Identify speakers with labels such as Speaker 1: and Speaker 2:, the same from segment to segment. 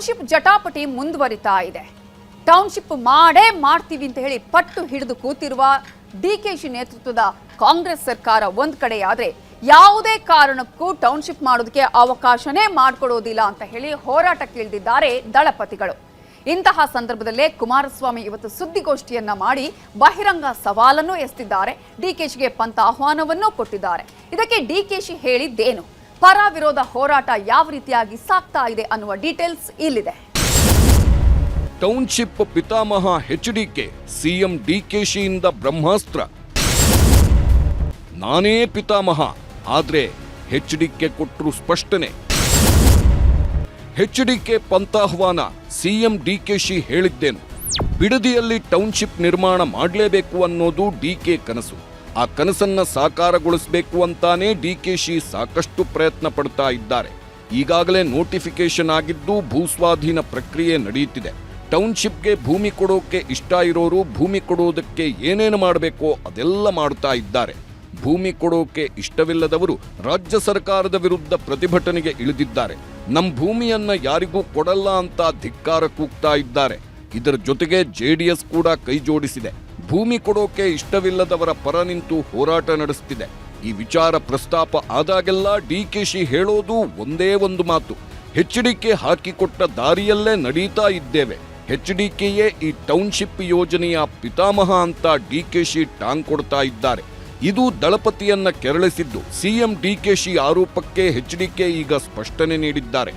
Speaker 1: Township ಜಟಾಪಟಿ ಮುಂದುವರಿತಾ ಇದೆ. Township ಮಾಡೇ ಮಾಡ್ತೀವಿ ಅಂತ ಹೇಳಿ ಪಟ್ಟು ಹಿಡಿದು ಕೂತಿರುವ ಡಿಕೆಶಿ ನೇತೃತ್ವದ ಕಾಂಗ್ರೆಸ್ ಸರ್ಕಾರ ಒಂದ್ ಕಡೆಯಾದ್ರೆ, ಯಾವುದೇ ಕಾರಣಕ್ಕೂ ಟೌನ್ಶಿಪ್ ಮಾಡೋದಕ್ಕೆ ಅವಕಾಶನೇ ಮಾಡಿಕೊಡೋದಿಲ್ಲ ಅಂತ ಹೇಳಿ ಹೋರಾಟಕ್ಕಿಳಿದಿದ್ದಾರೆ ದಳಪತಿಗಳು. ಇಂತಹ ಸಂದರ್ಭದಲ್ಲೇ ಕುಮಾರಸ್ವಾಮಿ ಇವತ್ತು ಸುದ್ದಿಗೋಷ್ಠಿಯನ್ನ ಮಾಡಿ ಬಹಿರಂಗ ಸವಾಲನ್ನು ಎಸೆದಿದ್ದಾರೆ. ಡಿಕೆಶಿಗೆ ಪಂತ ಆಹ್ವಾನವನ್ನು ಕೊಟ್ಟಿದ್ದಾರೆ. ಇದಕ್ಕೆ ಡಿಕೆಶಿ ಹೇಳಿದ್ದೇನು, ಪರ ವಿರೋಧ ಹೋರಾಟ ಯಾವ ರೀತಿಯಾಗಿ ಸಾಗ್ತಾ ಇದೆ ಅನ್ನುವ ಡೀಟೇಲ್ಸ್ ಇಲ್ಲಿದೆ.
Speaker 2: ಟೌನ್ಶಿಪ್ ಪಿತಾಮಹ ಎಚ್ಡಿಕೆ ಸಿಎಂ ಡಿಕೆಶಿಯಿಂದ ಬ್ರಹ್ಮಾಸ್ತ್ರ. ನಾನೇ ಪಿತಾಮಹ, ಆದ್ರೆ ಎಚ್ಡಿಕೆ ಕೊಟ್ಟರು ಸ್ಪಷ್ಟನೆ. ಎಚ್ಡಿಕೆ ಪಂತಾಹ್ವಾನ, ಸಿಎಂ ಡಿಕೆಶಿ ಹೇಳಿದ್ದೇನು. ಬಿಡದಿಯಲ್ಲಿ ಟೌನ್ಶಿಪ್ ನಿರ್ಮಾಣ ಮಾಡಲೇಬೇಕು ಅನ್ನೋದು ಡಿಕೆ ಕನಸು. ಆ ಕನಸನ್ನ ಸಾಕಾರಗೊಳಿಸಬೇಕು ಅಂತಾನೆ ಡಿಕೆಶಿ ಸಾಕಷ್ಟು ಪ್ರಯತ್ನ ಪಡ್ತಾ ಇದ್ದಾರೆ. ಈಗಾಗಲೇ ನೋಟಿಫಿಕೇಶನ್ ಆಗಿದ್ದು ಭೂಸ್ವಾಧೀನ ಪ್ರಕ್ರಿಯೆ ನಡೆಯುತ್ತಿದೆ. ಟೌನ್ಶಿಪ್ಗೆ ಭೂಮಿ ಕೊಡೋಕೆ ಇಷ್ಟ ಇರೋರು ಭೂಮಿ ಕೊಡೋದಕ್ಕೆ ಏನೇನು ಮಾಡಬೇಕೋ ಅದೆಲ್ಲ ಮಾಡ್ತಾ ಇದ್ದಾರೆ. ಭೂಮಿ ಕೊಡೋಕೆ ಇಷ್ಟವಿಲ್ಲದವರು ರಾಜ್ಯ ಸರ್ಕಾರದ ವಿರುದ್ಧ ಪ್ರತಿಭಟನೆಗೆ ಇಳಿದಿದ್ದಾರೆ. ನಮ್ಮ ಭೂಮಿಯನ್ನ ಯಾರಿಗೂ ಕೊಡಲ್ಲ ಅಂತ ಧಿಕ್ಕಾರ ಕೂಗ್ತಾ ಇದ್ದಾರೆ. ಇದರ ಜೊತೆಗೆ ಜೆಡಿಎಸ್ ಕೂಡ ಕೈ ಜೋಡಿಸಿದೆ. ಭೂಮಿ ಕೊಡೋಕೆ ಇಷ್ಟವಿಲ್ಲದವರ ಪರ ನಿಂತು ಹೋರಾಟ ನಡೆಸುತ್ತಿದೆ. ಈ ವಿಚಾರ ಪ್ರಸ್ತಾಪ ಆದಾಗೆಲ್ಲ ಡಿಕೆಶಿ ಹೇಳೋದು ಒಂದೇ ಒಂದು ಮಾತು, ಎಚ್ಡಿಕೆ ಹಾಕಿಕೊಟ್ಟ ದಾರಿಯಲ್ಲೇ ನಡೀತಾ ಇದ್ದೇವೆ. ಎಚ್ಡಿಕೆಯೇ ಈ ಟೌನ್ಶಿಪ್ ಯೋಜನೆಯ ಪಿತಾಮಹ ಅಂತ ಡಿಕೆಶಿ ಟಾಂಗ್ ಕೊಡ್ತಾ ಇದ್ದಾರೆ. ಇದು ದಳಪತಿಯನ್ನ ಕೆರಳಿಸಿದ್ದು. ಸಿಎಂ ಡಿಕೆಶಿ ಆರೋಪಕ್ಕೆ ಎಚ್ಡಿಕೆ ಈಗ ಸ್ಪಷ್ಟನೆ ನೀಡಿದ್ದಾರೆ.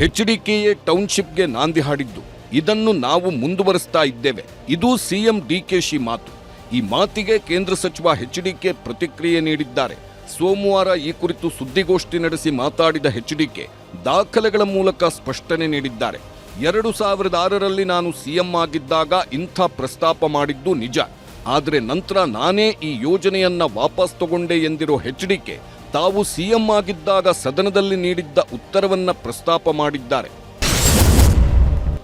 Speaker 2: ಎಚ್ಡಿಕೆಯೇ ಟೌನ್ಶಿಪ್ಗೆ ನಾಂದಿ ಹಾಡಿದ್ದು, ಇದನ್ನು ನಾವು ಮುಂದುವರಿಸ್ತಾ ಇದ್ದೇವೆ. ಇದು ಸಿಎಂ ಡಿಕೆಶಿ ಮಾತು. ಈ ಮಾತಿಗೆ ಕೇಂದ್ರ ಸಚಿವ ಎಚ್ಡಿಕೆ ಪ್ರತಿಕ್ರಿಯೆ ನೀಡಿದ್ದಾರೆ. ಸೋಮವಾರ ಈ ಕುರಿತು ಸುದ್ದಿಗೋಷ್ಠಿ ನಡೆಸಿ ಮಾತಾಡಿದ ಎಚ್ಡಿಕೆ ದಾಖಲೆಗಳ ಮೂಲಕ ಸ್ಪಷ್ಟನೆ ನೀಡಿದ್ದಾರೆ. 2006ರಲ್ಲಿ ನಾನು ಸಿಎಂ ಆಗಿದ್ದಾಗ ಇಂಥ ಪ್ರಸ್ತಾಪ ಮಾಡಿದ್ದು ನಿಜ. ಆದರೆ ನಂತರ ನಾನೇ ಈ ಯೋಜನೆಯನ್ನ ವಾಪಸ್ ತಗೊಂಡೆ ಎಂದಿರೋ ಎಚ್ಡಿಕೆ ತಾವು ಸಿಎಂ ಆಗಿದ್ದಾಗ ಸದನದಲ್ಲಿ ನೀಡಿದ್ದ ಉತ್ತರವನ್ನ ಪ್ರಸ್ತಾಪ ಮಾಡಿದ್ದಾರೆ.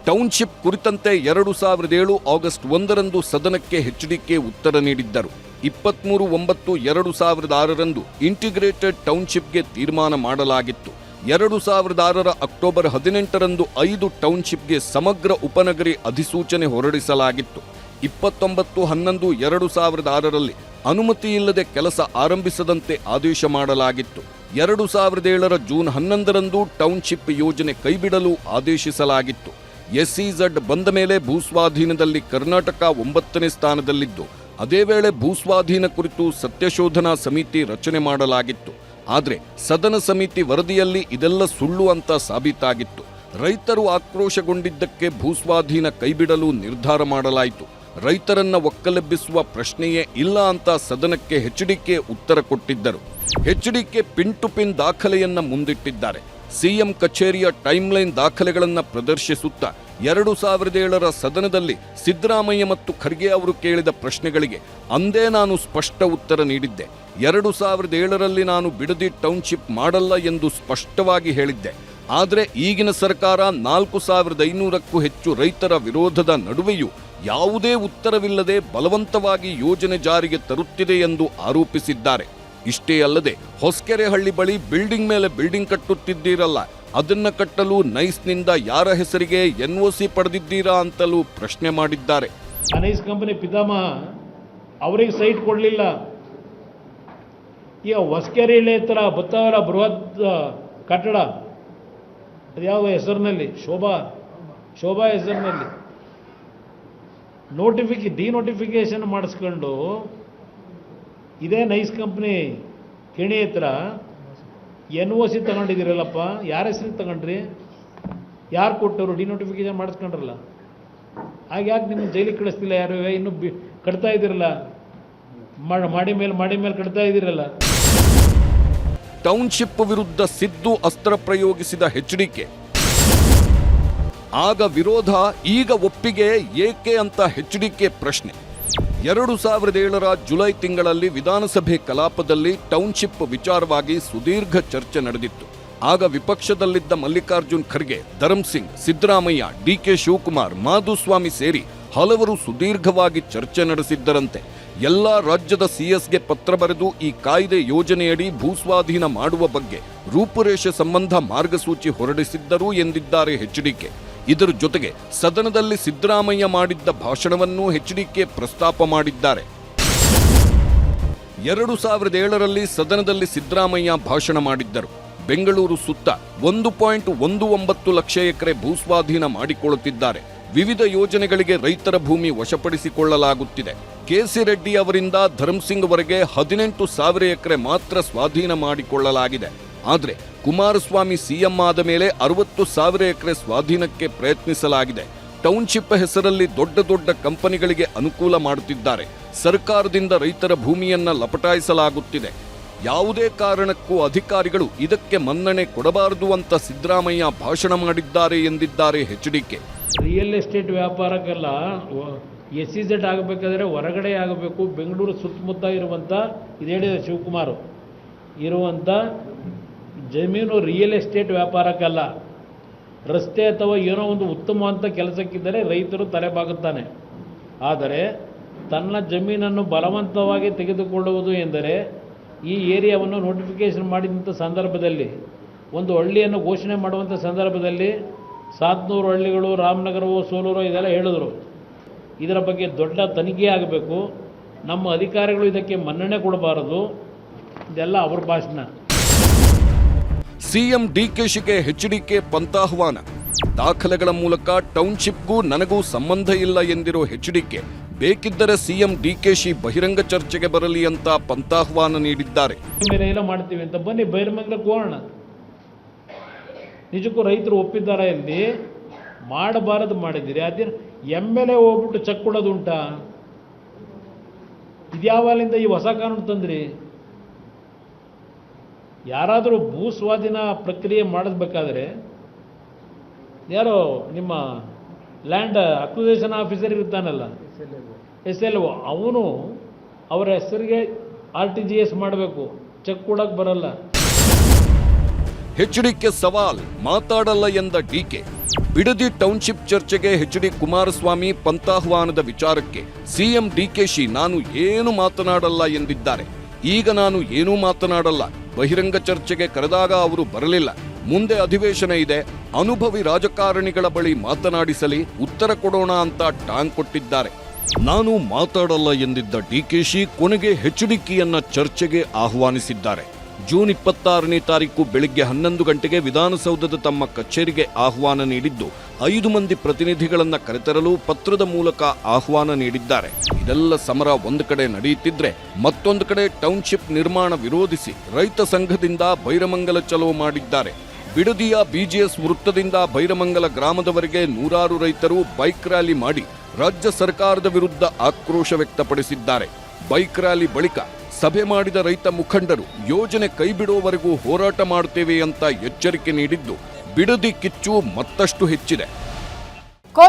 Speaker 2: ಟೌನ್ಶಿಪ್ ಕುರಿತಂತೆ 2007 ಆಗಸ್ಟ್ 1ರಂದು ಸದನಕ್ಕೆ ಎಚ್ಡಿಕೆ ಉತ್ತರ ನೀಡಿದ್ದರು. 23/9/2006ರಂದು ಇಂಟಿಗ್ರೇಟೆಡ್ ಟೌನ್ಶಿಪ್ಗೆ ತೀರ್ಮಾನ ಮಾಡಲಾಗಿತ್ತು. 2006ರ ಅಕ್ಟೋಬರ್ 18ರಂದು 5 ಟೌನ್ಶಿಪ್ಗೆ ಸಮಗ್ರ ಉಪನಗರಿ ಅಧಿಸೂಚನೆ ಹೊರಡಿಸಲಾಗಿತ್ತು. 29/11/2006ರಲ್ಲಿ ಅನುಮತಿ ಇಲ್ಲದೆ ಕೆಲಸ ಆರಂಭಿಸದಂತೆ ಆದೇಶ ಮಾಡಲಾಗಿತ್ತು. 2007ರ ಜೂನ್ 11ರಂದು ಟೌನ್ಶಿಪ್ ಯೋಜನೆ ಕೈಬಿಡಲು ಆದೇಶಿಸಲಾಗಿತ್ತು. ಎಸ್ಇಝಡ್ ಬಂದ ಮೇಲೆ ಭೂಸ್ವಾಧೀನದಲ್ಲಿ ಕರ್ನಾಟಕ 9ನೇ ಸ್ಥಾನದಲ್ಲಿದ್ದು, ಅದೇ ವೇಳೆ ಭೂಸ್ವಾಧೀನ ಕುರಿತು ಸತ್ಯಶೋಧನಾ ಸಮಿತಿ ರಚನೆ ಮಾಡಲಾಗಿತ್ತು. ಆದರೆ ಸದನ ಸಮಿತಿ ವರದಿಯಲ್ಲಿ ಇದೆಲ್ಲ ಸುಳ್ಳು ಅಂತ ಸಾಬೀತಾಗಿತ್ತು. ರೈತರು ಆಕ್ರೋಶಗೊಂಡಿದ್ದಕ್ಕೆ ಭೂಸ್ವಾಧೀನ ಕೈಬಿಡಲು ನಿರ್ಧಾರ ಮಾಡಲಾಯಿತು. ರೈತರನ್ನ ಒಕ್ಕಲೆಬ್ಬಿಸುವ ಪ್ರಶ್ನೆಯೇ ಇಲ್ಲ ಅಂತ ಸದನಕ್ಕೆ ಎಚ್ಡಿಕೆ ಉತ್ತರ ಕೊಟ್ಟಿದ್ದರು. ಎಚ್ಡಿಕೆ ಪಿನ್ ಟು ಪಿನ್ ದಾಖಲೆಯನ್ನ ಮುಂದಿಟ್ಟಿದ್ದಾರೆ. ಸಿಎಂ ಕಚೇರಿಯ ಟೈಮ್ಲೈನ್ ದಾಖಲೆಗಳನ್ನ ಪ್ರದರ್ಶಿಸುತ್ತಾ 2007ರ ಸದನದಲ್ಲಿ ಸಿದ್ದರಾಮಯ್ಯ ಮತ್ತು ಖರ್ಗೆ ಅವರು ಕೇಳಿದ ಪ್ರಶ್ನೆಗಳಿಗೆ ಅಂದೇ ನಾನು ಸ್ಪಷ್ಟ ಉತ್ತರ ನೀಡಿದ್ದೆ. 2007ರಲ್ಲಿ ನಾನು ಬಿಡದಿ ಟೌನ್ಶಿಪ್ ಮಾಡಲ್ಲ ಎಂದು ಸ್ಪಷ್ಟವಾಗಿ ಹೇಳಿದ್ದೆ. ಆದರೆ ಈಗಿನ ಸರ್ಕಾರ 4500ಕ್ಕೂ ಹೆಚ್ಚು ರೈತರ ವಿರೋಧದ ನಡುವೆಯೂ ಯಾವುದೇ ಉತ್ತರವಿಲ್ಲದೆ ಬಲವಂತವಾಗಿ ಯೋಜನೆ ಜಾರಿಗೆ ತರುತ್ತಿದೆ ಎಂದು ಆರೋಪಿಸಿದ್ದಾರೆ. ಇಷ್ಟೇ ಅಲ್ಲದೆ ಹೊಸಕೆರೆಹಳ್ಳಿ ಬಳಿ ಬಿಲ್ಡಿಂಗ್ ಮೇಲೆ ಬಿಲ್ಡಿಂಗ್ ಕಟ್ಟುತ್ತಿದ್ದೀರಲ್ಲ, ಅದನ್ನ ಕಟ್ಟಲು ನೈಸ್ನಿಂದ ಯಾರ ಹೆಸರಿಗೆ ಎನ್ಒಸಿ ಪಡೆದಿದ್ದೀರಾ ಅಂತಲೂ ಪ್ರಶ್ನೆ ಮಾಡಿದ್ದಾರೆ.
Speaker 3: ನೈಸ್ ಕಂಪನಿ ಪಿತಾಮಹ ಅವರಿಗೆ ಸೈಟ್ ಕೊಡಲಿಲ್ಲ. ಈಗ ಹೊಸಕೆರೆಯಲ್ಲಿ ಹತ್ರ ಬತ್ತಾವರ ಬೃಹತ್ ಕಟ್ಟಡ, ಅದು ಯಾವ ಹೆಸರಿನಲ್ಲಿ, ಶೋಭಾ ಹೆಸರಿನಲ್ಲಿ ಡಿನೋಟಿಫಿಕೇಶನ್ ಮಾಡಿಸ್ಕೊಂಡು ಇದೇ ನೈಸ್ ಕಂಪ್ನಿ ಕೆಣಿ ಹತ್ರ ಎನ್ಒಸಿ ತಗೊಂಡಿದ್ದೀರಲ್ಲಪ್ಪ, ಯಾರ ಹೆಸರಿಗೆ ತಗೊಂಡ್ರಿ, ಯಾರು ಕೊಟ್ಟವರು, ಡಿನೋಟಿಫಿಕೇಶನ್ ಮಾಡಿಸ್ಕೊಂಡ್ರಲ್ಲ, ಹಾಗೆ ಯಾಕೆ ನಿಮ್ಮನ್ನು ಜೈಲಿಗೆ ಕಳಿಸ್ತಿಲ್ಲ ಯಾರು? ಇನ್ನೂ ಕಟ್ತಾ ಇದ್ದೀರಲ್ಲ, ಮಾಡಿ ಮೇಲೆ ಕಟ್ತಾ ಇದ್ದೀರಲ್ಲ.
Speaker 2: ಟೌನ್ಶಿಪ್ ವಿರುದ್ಧ ಸಿದ್ದು ಅಸ್ತ್ರ ಪ್ರಯೋಗಿಸಿದ ಎಚ್ಡಿಕೆ. ಆಗ ವಿರೋಧ, ಈಗ ಒಪ್ಪಿಗೆ ಏಕೆ ಅಂತ ಎಚ್ಡಿಕೆ ಪ್ರಶ್ನೆ. 2007ರ ಜುಲೈ ತಿಂಗಳಲ್ಲಿ ವಿಧಾನಸಭೆ ಕಲಾಪದಲ್ಲಿ ಟೌನ್ಶಿಪ್ ವಿಚಾರವಾಗಿ ಸುದೀರ್ಘ ಚರ್ಚೆ ನಡೆದಿತ್ತು. ಆಗ ವಿಪಕ್ಷದಲ್ಲಿದ್ದ ಮಲ್ಲಿಕಾರ್ಜುನ್ ಖರ್ಗೆ, ಧರಂಸಿಂಗ್, ಸಿದ್ದರಾಮಯ್ಯ, ಡಿಕೆ ಶಿವಕುಮಾರ್, ಮಾಧುಸ್ವಾಮಿ ಸೇರಿ ಹಲವರು ಸುದೀರ್ಘವಾಗಿ ಚರ್ಚೆ ನಡೆಸಿದ್ದರಂತೆ. ಎಲ್ಲ ರಾಜ್ಯದ ಸಿಎಸ್ಗೆ ಪತ್ರ ಬರೆದು ಈ ಕಾಯ್ದೆ ಯೋಜನೆಯಡಿ ಭೂಸ್ವಾಧೀನ ಮಾಡುವ ಬಗ್ಗೆ ರೂಪುರೇಷೆ ಸಂಬಂಧ ಮಾರ್ಗಸೂಚಿ ಹೊರಡಿಸಿದ್ದರು ಎಂದಿದ್ದಾರೆ ಎಚ್ಡಿಕೆ. ಇದರ ಜೊತೆಗೆ ಸದನದಲ್ಲಿ ಸಿದ್ದರಾಮಯ್ಯ ಮಾಡಿದ್ದ ಭಾಷಣವನ್ನು ಎಚ್ಡಿಕೆ ಪ್ರಸ್ತಾಪ ಮಾಡಿದ್ದಾರೆ. 2007ರಲ್ಲಿ ಸದನದಲ್ಲಿ ಸಿದ್ದರಾಮಯ್ಯ ಭಾಷಣ ಮಾಡಿದ್ದರು. ಬೆಂಗಳೂರು ಸುತ್ತ 1.19 ಲಕ್ಷ ಎಕರೆ ಭೂಸ್ವಾಧೀನ ಮಾಡಿಕೊಳ್ಳುತ್ತಿದ್ದಾರೆ. ವಿವಿಧ ಯೋಜನೆಗಳಿಗೆ ರೈತರ ಭೂಮಿ ವಶಪಡಿಸಿಕೊಳ್ಳಲಾಗುತ್ತಿದೆ. ಕೆಸಿ ರೆಡ್ಡಿ ಅವರಿಂದ ಧರ್ಮಸಿಂಗ್ ವರೆಗೆ 18,000 ಎಕರೆ ಮಾತ್ರ ಸ್ವಾಧೀನ ಮಾಡಿಕೊಳ್ಳಲಾಗಿದೆ. ಆದರೆ ಕುಮಾರಸ್ವಾಮಿ ಸಿಎಂ ಆದ ಮೇಲೆ 60,000 ಎಕರೆ ಸ್ವಾಧೀನಕ್ಕೆ ಪ್ರಯತ್ನಿಸಲಾಗಿದೆ. ಟೌನ್ಶಿಪ್ ಹೆಸರಲ್ಲಿ ದೊಡ್ಡ ದೊಡ್ಡ ಕಂಪನಿಗಳಿಗೆ ಅನುಕೂಲ ಮಾಡುತ್ತಿದ್ದಾರೆ. ಸರ್ಕಾರದಿಂದ ರೈತರ ಭೂಮಿಯನ್ನ ಲಪಟಾಯಿಸಲಾಗುತ್ತಿದೆ. ಯಾವುದೇ ಕಾರಣಕ್ಕೂ ಅಧಿಕಾರಿಗಳು ಇದಕ್ಕೆ ಮನ್ನಣೆ ಕೊಡಬಾರದು ಅಂತ ಸಿದ್ದರಾಮಯ್ಯ ಭಾಷಣ ಮಾಡಿದ್ದಾರೆ ಎಂದಿದ್ದಾರೆ ಎಚ್ಡಿಕೆ.
Speaker 3: ರಿಯಲ್ ಎಸ್ಟೇಟ್ ವ್ಯಾಪಾರಕ್ಕೆಲ್ಲ SEZ ಆಗಬೇಕಾದ್ರೆ ಹೊರಗಡೆ ಆಗಬೇಕು. ಬೆಂಗಳೂರು ಸುತ್ತಮುತ್ತ ಇರುವಂಥ ಇದು ಹೇಳಿದೆ ಶಿವಕುಮಾರ್ ಇರುವಂಥ ಜಮೀನು ರಿಯಲ್ ಎಸ್ಟೇಟ್ ವ್ಯಾಪಾರಕ್ಕಲ್ಲ, ರಸ್ತೆ ಅಥವಾ ಏನೋ ಒಂದು ಉತ್ತಮವಂತ ಕೆಲಸಕ್ಕಿದ್ದರೆ ರೈತರು ತಲೆಬಾಗುತ್ತಾನೆ. ಆದರೆ ತನ್ನ ಜಮೀನನ್ನು ಬಲವಂತವಾಗಿ ತೆಗೆದುಕೊಳ್ಳುವುದು ಎಂದರೆ ಈ ಏರಿಯಾವನ್ನು ನೋಟಿಫಿಕೇಶನ್ ಮಾಡಿದಂಥ ಸಂದರ್ಭದಲ್ಲಿ, ಒಂದು ಹಳ್ಳಿಯನ್ನು ಘೋಷಣೆ ಮಾಡುವಂಥ ಸಂದರ್ಭದಲ್ಲಿ 700 ಹಳ್ಳಿಗಳು, ರಾಮನಗರವೋ ಸೋಲೂರೋ ಇದೆಲ್ಲ ಹೇಳಿದ್ರು. ಇದರ ಬಗ್ಗೆ ದೊಡ್ಡ ತನಿಖೆ ಆಗಬೇಕು. ನಮ್ಮ ಅಧಿಕಾರಿಗಳು ಇದಕ್ಕೆ ಮನ್ನಣೆ ಕೊಡಬಾರದು. ಇದೆಲ್ಲ ಅವ್ರ ಭಾಷಣ.
Speaker 2: ಸಿಎಂ ಡಿಕೆಶಿಗೆ ಎಚ್ಡಿಕೆ ಪಂಥಾಹ್ವಾನ. ದಾಖಲೆಗಳ ಮೂಲಕ ಟೌನ್ಶಿಪ್ಗೂ ನನಗೂ ಸಂಬಂಧ ಇಲ್ಲ ಎಂದಿರೋ ಎಚ್ಡಿಕೆ ಬೇಕಿದ್ದರೆ ಸಿಎಂ ಡಿಕೆಶಿ ಬಹಿರಂಗ ಚರ್ಚೆಗೆ ಬರಲಿ ಅಂತ ಪಂಥಾಹ್ವಾನ ನೀಡಿದ್ದಾರೆ.
Speaker 3: ಮೇಲೆ ಎಲ್ಲ ಮಾಡ್ತೀವಿ ಅಂತ ಬನ್ನಿ ಬಹಿರಂಗಕ್ಕೆ ಹೋಗೋಣ. ನಿಜಕ್ಕೂ ರೈತರು ಒಪ್ಪಿದ್ದಾರೆ. ಇಲ್ಲಿ ಮಾಡಬಾರದು ಮಾಡಿದ್ದೀರಿ. ಅದೇನು MLA ಹೋಗ್ಬಿಟ್ಟು ಚೆಕ್ ಕೊಡೋದು ಉಂಟಾ? ಇದ್ಯಾವಾಲಿಂದ ಈ ಹೊಸ ಕಾನೂನು ತಂದ್ರಿ? ಯಾರಾದರೂ ಭೂ ಸ್ವಾಧೀನ ಪ್ರಕ್ರಿಯೆ ಮಾಡಬೇಕಾದ್ರೆ ಯಾರೋ ನಿಮ್ಮ ಲ್ಯಾಂಡ್ ಅಕ್ವಿಸೇಷನ್ ಆಫೀಸರ್ ಇರ್ತಾನಲ್ಲ, SLO, ಅವನು ಅವರ ಹೆಸರಿಗೆ RTGS ಮಾಡಬೇಕು, ಚೆಕ್ ಕೊಡಕ್ಕೆ ಬರಲ್ಲ.
Speaker 2: ಎಚ್ಡಿಕೆ ಸವಾಲ್, ಮಾತಾಡಲ್ಲ ಎಂದ ಡಿಕೆ. ಬಿಡದಿ ಟೌನ್ಶಿಪ್ ಚರ್ಚೆಗೆ ಎಚ್ಡಿ ಕುಮಾರಸ್ವಾಮಿ ಪಂಥಾಹ್ವಾನದ ವಿಚಾರಕ್ಕೆ ಸಿಎಂ ಡಿಕೆಶಿ ನಾನು ಏನು ಮಾತನಾಡಲ್ಲ ಎಂದಿದ್ದಾರೆ. ಈಗ ನಾನು ಏನೂ ಮಾತನಾಡಲ್ಲ, ಬಹಿರಂಗ ಚರ್ಚೆಗೆ ಕರೆದಾಗ ಅವರು ಬರಲಿಲ್ಲ, ಮುಂದೆ ಅಧಿವೇಶನ ಇದೆ, ಅನುಭವಿ ರಾಜಕಾರಣಿಗಳ ಬಳಿ ಮಾತನಾಡಿಸಲಿ, ಉತ್ತರ ಕೊಡೋಣ ಅಂತ ಟಾಂಗ್ ಕೊಟ್ಟಿದ್ದಾರೆ. ನಾನು ಮಾತಾಡಲ್ಲ ಎಂದಿದ್ದ ಡಿಕೆಶಿ ಕೊನೆಗೆ ಎಚ್ಡಿಕೆಯನ್ನ ಚರ್ಚೆಗೆ ಆಹ್ವಾನಿಸಿದ್ದಾರೆ. ಜೂನ್ 26ನೇ ತಾರೀಕು ಬೆಳಿಗ್ಗೆ 11 ಗಂಟೆಗೆ ವಿಧಾನಸೌಧದ ತಮ್ಮ ಕಚೇರಿಗೆ ಆಹ್ವಾನ ನೀಡಿದ್ದು 5 ಮಂದಿ ಪ್ರತಿನಿಧಿಗಳನ್ನ ಕರೆತರಲು ಪತ್ರದ ಮೂಲಕ ಆಹ್ವಾನ ನೀಡಿದ್ದಾರೆ. ಇದೆಲ್ಲ ಸಮರ ಒಂದು ಕಡೆ ನಡೆಯುತ್ತಿದ್ರೆ ಮತ್ತೊಂದು ಕಡೆ ಟೌನ್ಶಿಪ್ ನಿರ್ಮಾಣ ವಿರೋಧಿಸಿ ರೈತ ಸಂಘದಿಂದ ಬೈರಮಂಗಲ ಚಲೋ ಮಾಡಿದ್ದಾರೆ. ಬಿಡದಿಯ BGS ವೃತ್ತದಿಂದ ಬೈರಮಂಗಲ ಗ್ರಾಮದವರೆಗೆ ನೂರಾರು ರೈತರು ಬೈಕ್ ರ್ಯಾಲಿ ಮಾಡಿ ರಾಜ್ಯ ಸರ್ಕಾರದ ವಿರುದ್ಧ ಆಕ್ರೋಶ ವ್ಯಕ್ತಪಡಿಸಿದ್ದಾರೆ. ಬೈಕ್ ರ್ಯಾಲಿ ಬಳಿಕ ಸಭೆ ಮಾಡಿದ ರೈತ ಮುಖಂಡರು ಯೋಜನೆ ಕೈಬಿಡುವವರೆಗೂ ಹೋರಾಟ ಮಾಡುತ್ತೇವೆ ಅಂತ ಎಚ್ಚರಿಕೆ ನೀಡಿದ್ದು ಬಿಡದಿ ಕಿಚ್ಚು ಮತ್ತಷ್ಟು ಹೆಚ್ಚಿದೆ.